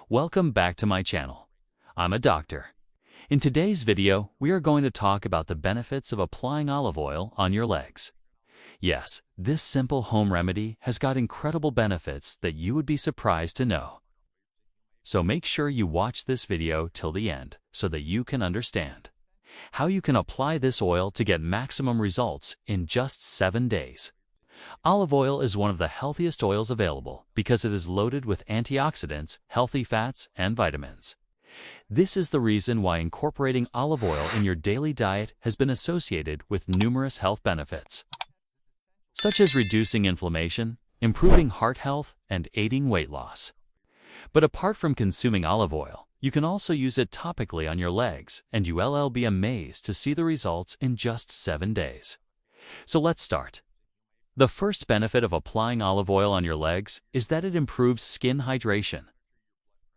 Welcome back to my channel. I'm a doctor. In today's video, we are going to talk about the benefits of applying olive oil on your legs. Yes, this simple home remedy has got incredible benefits that you would be surprised to know. So make sure you watch this video till the end so that you can understand how you can apply this oil to get maximum results in just 7 days. Olive oil is one of the healthiest oils available because it is loaded with antioxidants, healthy fats, and vitamins. This is the reason why incorporating olive oil in your daily diet has been associated with numerous health benefits, such as reducing inflammation, improving heart health, and aiding weight loss. But apart from consuming olive oil, you can also use it topically on your legs, and you will be amazed to see the results in just 7 days. So let's start. The first benefit of applying olive oil on your legs is that it improves skin hydration.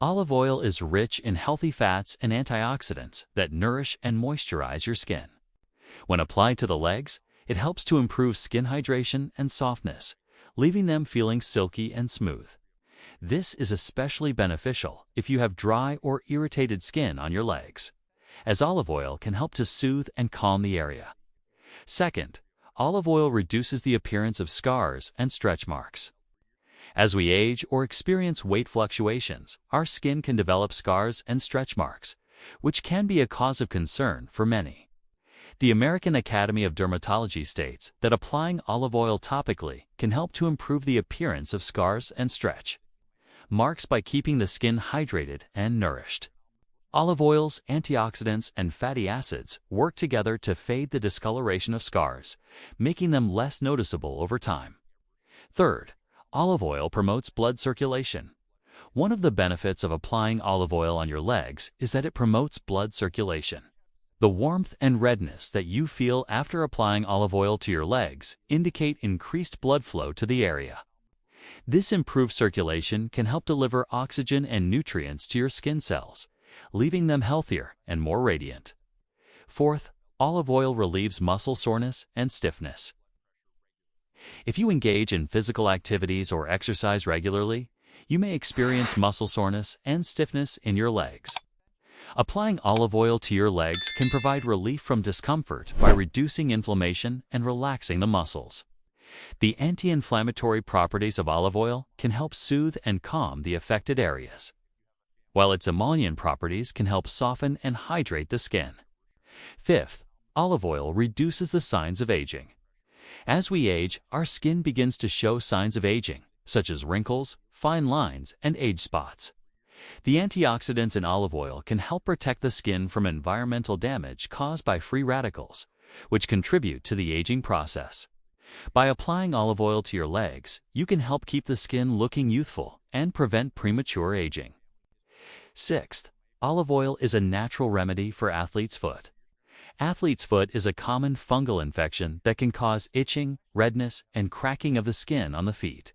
Olive oil is rich in healthy fats and antioxidants that nourish and moisturize your skin. When applied to the legs, it helps to improve skin hydration and softness, leaving them feeling silky and smooth. This is especially beneficial if you have dry or irritated skin on your legs, as olive oil can help to soothe and calm the area. Second, olive oil reduces the appearance of scars and stretch marks. As we age or experience weight fluctuations, our skin can develop scars and stretch marks, which can be a cause of concern for many. The American Academy of Dermatology states that applying olive oil topically can help to improve the appearance of scars and stretch marks by keeping the skin hydrated and nourished. Olive oil's antioxidants and fatty acids work together to fade the discoloration of scars, making them less noticeable over time. Third, olive oil promotes blood circulation. One of the benefits of applying olive oil on your legs is that it promotes blood circulation. The warmth and redness that you feel after applying olive oil to your legs indicate increased blood flow to the area. This improved circulation can help deliver oxygen and nutrients to your skin cells, leaving them healthier and more radiant. Fourth, olive oil relieves muscle soreness and stiffness. If you engage in physical activities or exercise regularly, you may experience muscle soreness and stiffness in your legs. Applying olive oil to your legs can provide relief from discomfort by reducing inflammation and relaxing the muscles. The anti-inflammatory properties of olive oil can help soothe and calm the affected areas, while its emollient properties can help soften and hydrate the skin. Fifth, olive oil reduces the signs of aging. As we age, our skin begins to show signs of aging, such as wrinkles, fine lines, and age spots. The antioxidants in olive oil can help protect the skin from environmental damage caused by free radicals, which contribute to the aging process. By applying olive oil to your legs, you can help keep the skin looking youthful and prevent premature aging. Sixth, olive oil is a natural remedy for athlete's foot. Athlete's foot is a common fungal infection that can cause itching, redness, and cracking of the skin on the feet.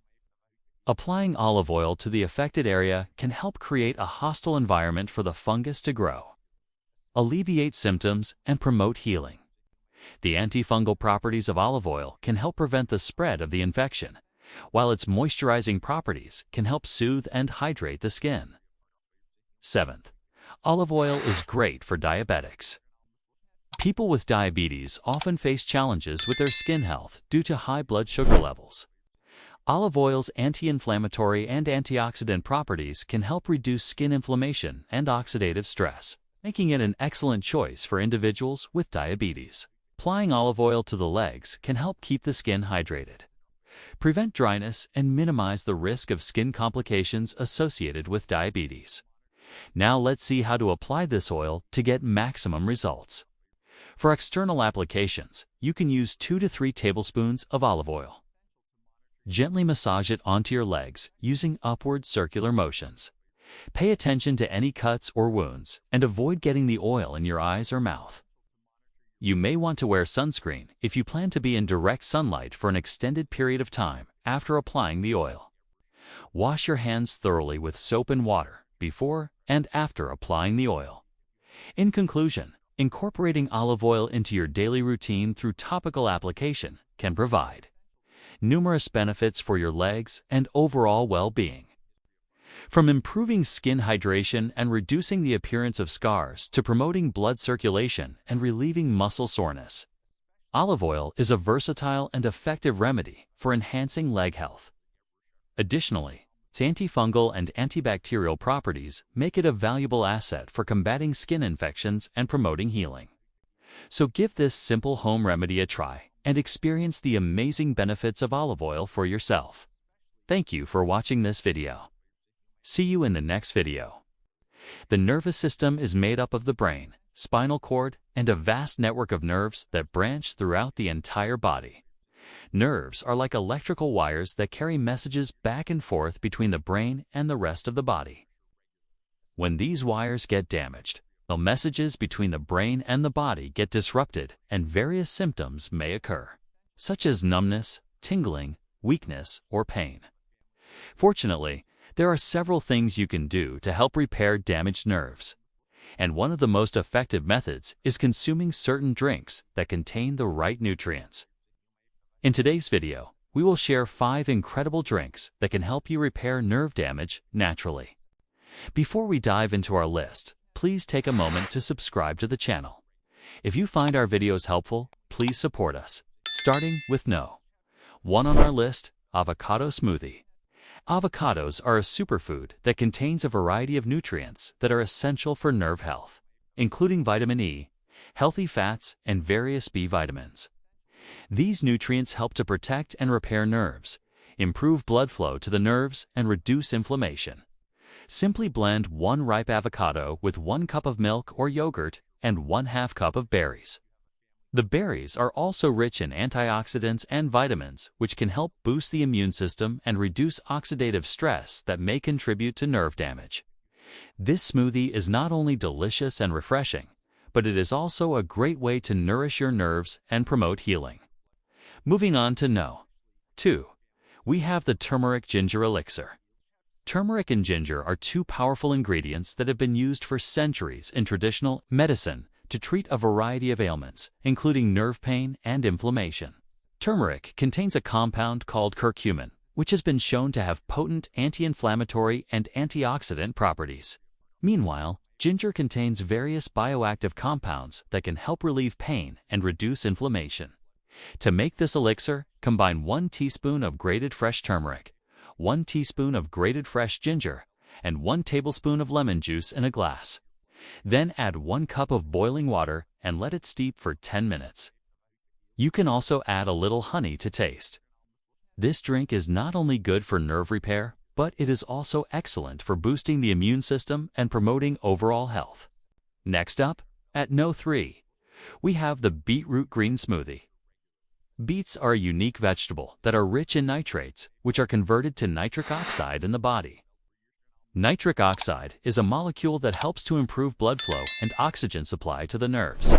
Applying olive oil to the affected area can help create a hostile environment for the fungus to grow, alleviate symptoms, and promote healing. The antifungal properties of olive oil can help prevent the spread of the infection, while its moisturizing properties can help soothe and hydrate the skin. Seventh, olive oil is great for diabetics. People with diabetes often face challenges with their skin health due to high blood sugar levels. Olive oil's anti-inflammatory and antioxidant properties can help reduce skin inflammation and oxidative stress, making it an excellent choice for individuals with diabetes. Applying olive oil to the legs can help keep the skin hydrated, prevent dryness, and minimize the risk of skin complications associated with diabetes. Now let's see how to apply this oil to get maximum results. For external applications, you can use 2 to 3 tablespoons of olive oil. Gently massage it onto your legs using upward circular motions. Pay attention to any cuts or wounds and avoid getting the oil in your eyes or mouth. You may want to wear sunscreen if you plan to be in direct sunlight for an extended period of time after applying the oil. Wash your hands thoroughly with soap and water before and after applying the oil. In conclusion, incorporating olive oil into your daily routine through topical application can provide numerous benefits for your legs and overall well-being. From improving skin hydration and reducing the appearance of scars to promoting blood circulation and relieving muscle soreness, olive oil is a versatile and effective remedy for enhancing leg health. Additionally, its antifungal and antibacterial properties make it a valuable asset for combating skin infections and promoting healing. So give this simple home remedy a try and experience the amazing benefits of olive oil for yourself. Thank you for watching this video. See you in the next video. The nervous system is made up of the brain, spinal cord, and a vast network of nerves that branch throughout the entire body. Nerves are like electrical wires that carry messages back and forth between the brain and the rest of the body. When these wires get damaged, the messages between the brain and the body get disrupted and various symptoms may occur, such as numbness, tingling, weakness, or pain. Fortunately, there are several things you can do to help repair damaged nerves. And one of the most effective methods is consuming certain drinks that contain the right nutrients. In today's video, we will share 5 incredible drinks that can help you repair nerve damage naturally. Before we dive into our list, please take a moment to subscribe to the channel. If you find our videos helpful, please support us, starting with No. 1 on our list, avocado smoothie. Avocados are a superfood that contains a variety of nutrients that are essential for nerve health, including vitamin E, healthy fats, and various B vitamins. These nutrients help to protect and repair nerves, improve blood flow to the nerves, and reduce inflammation. Simply blend 1 ripe avocado with 1 cup of milk or yogurt and 1/2 cup of berries. The berries are also rich in antioxidants and vitamins, which can help boost the immune system and reduce oxidative stress that may contribute to nerve damage. This smoothie is not only delicious and refreshing, but it is also a great way to nourish your nerves and promote healing. Moving on to No. 2, we have the turmeric ginger elixir. Turmeric and ginger are 2 powerful ingredients that have been used for centuries in traditional medicine to treat a variety of ailments, including nerve pain and inflammation. Turmeric contains a compound called curcumin, which has been shown to have potent anti-inflammatory and antioxidant properties. Meanwhile, ginger contains various bioactive compounds that can help relieve pain and reduce inflammation. To make this elixir, combine 1 teaspoon of grated fresh turmeric, 1 teaspoon of grated fresh ginger, and 1 tablespoon of lemon juice in a glass. Then add 1 cup of boiling water and let it steep for 10 minutes. You can also add a little honey to taste. This drink is not only good for nerve repair, but it is also excellent for boosting the immune system and promoting overall health. Next up, at No. 3, we have the beetroot green smoothie. Beets are a unique vegetable that are rich in nitrates, which are converted to nitric oxide in the body. Nitric oxide is a molecule that helps to improve blood flow and oxygen supply to the nerves.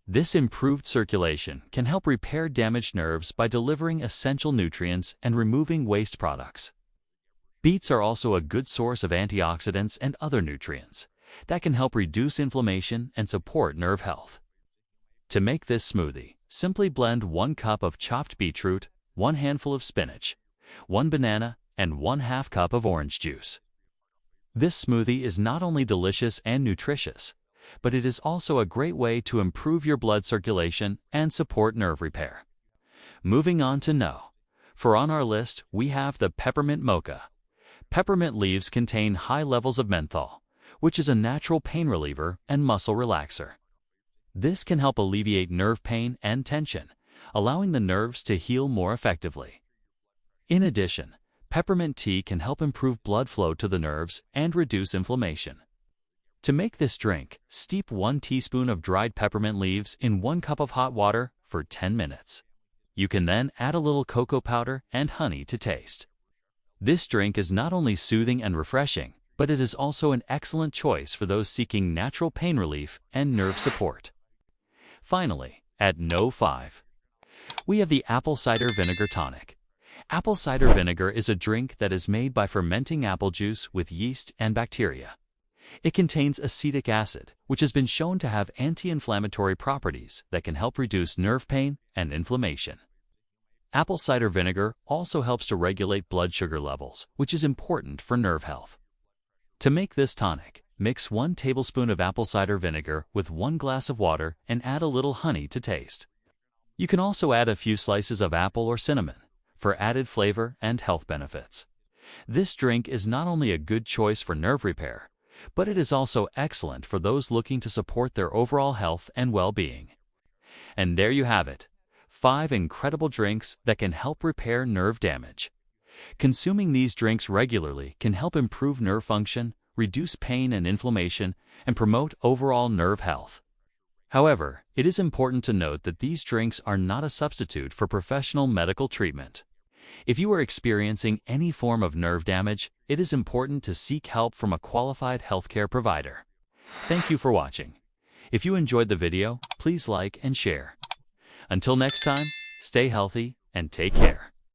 This improved circulation can help repair damaged nerves by delivering essential nutrients and removing waste products. Beets are also a good source of antioxidants and other nutrients that can help reduce inflammation and support nerve health. To make this smoothie, simply blend 1 cup of chopped beetroot, 1 handful of spinach, 1 banana, and 1/2 cup of orange juice. This smoothie is not only delicious and nutritious, but it is also a great way to improve your blood circulation and support nerve repair. Moving on to No. 4 on our list, we have the peppermint mocha. Peppermint leaves contain high levels of menthol, which is a natural pain reliever and muscle relaxer. This can help alleviate nerve pain and tension, allowing the nerves to heal more effectively. In addition, peppermint tea can help improve blood flow to the nerves and reduce inflammation. To make this drink, steep 1 teaspoon of dried peppermint leaves in 1 cup of hot water for 10 minutes. You can then add a little cocoa powder and honey to taste. This drink is not only soothing and refreshing, but it is also an excellent choice for those seeking natural pain relief and nerve support. Finally, at No. 5, we have the apple cider vinegar tonic. Apple cider vinegar is a drink that is made by fermenting apple juice with yeast and bacteria. It contains acetic acid, which has been shown to have anti-inflammatory properties that can help reduce nerve pain and inflammation. Apple cider vinegar also helps to regulate blood sugar levels, which is important for nerve health. To make this tonic, mix 1 tablespoon of apple cider vinegar with 1 glass of water and add a little honey to taste. You can also add a few slices of apple or cinnamon for added flavor and health benefits. This drink is not only a good choice for nerve repair, but it is also excellent for those looking to support their overall health and well-being. And there you have it, 5 incredible drinks that can help repair nerve damage. Consuming these drinks regularly can help improve nerve function, reduce pain and inflammation, and promote overall nerve health. However, it is important to note that these drinks are not a substitute for professional medical treatment. If you are experiencing any form of nerve damage, it is important to seek help from a qualified healthcare provider. Thank you for watching. If you enjoyed the video, please like and share. Until next time, stay healthy and take care.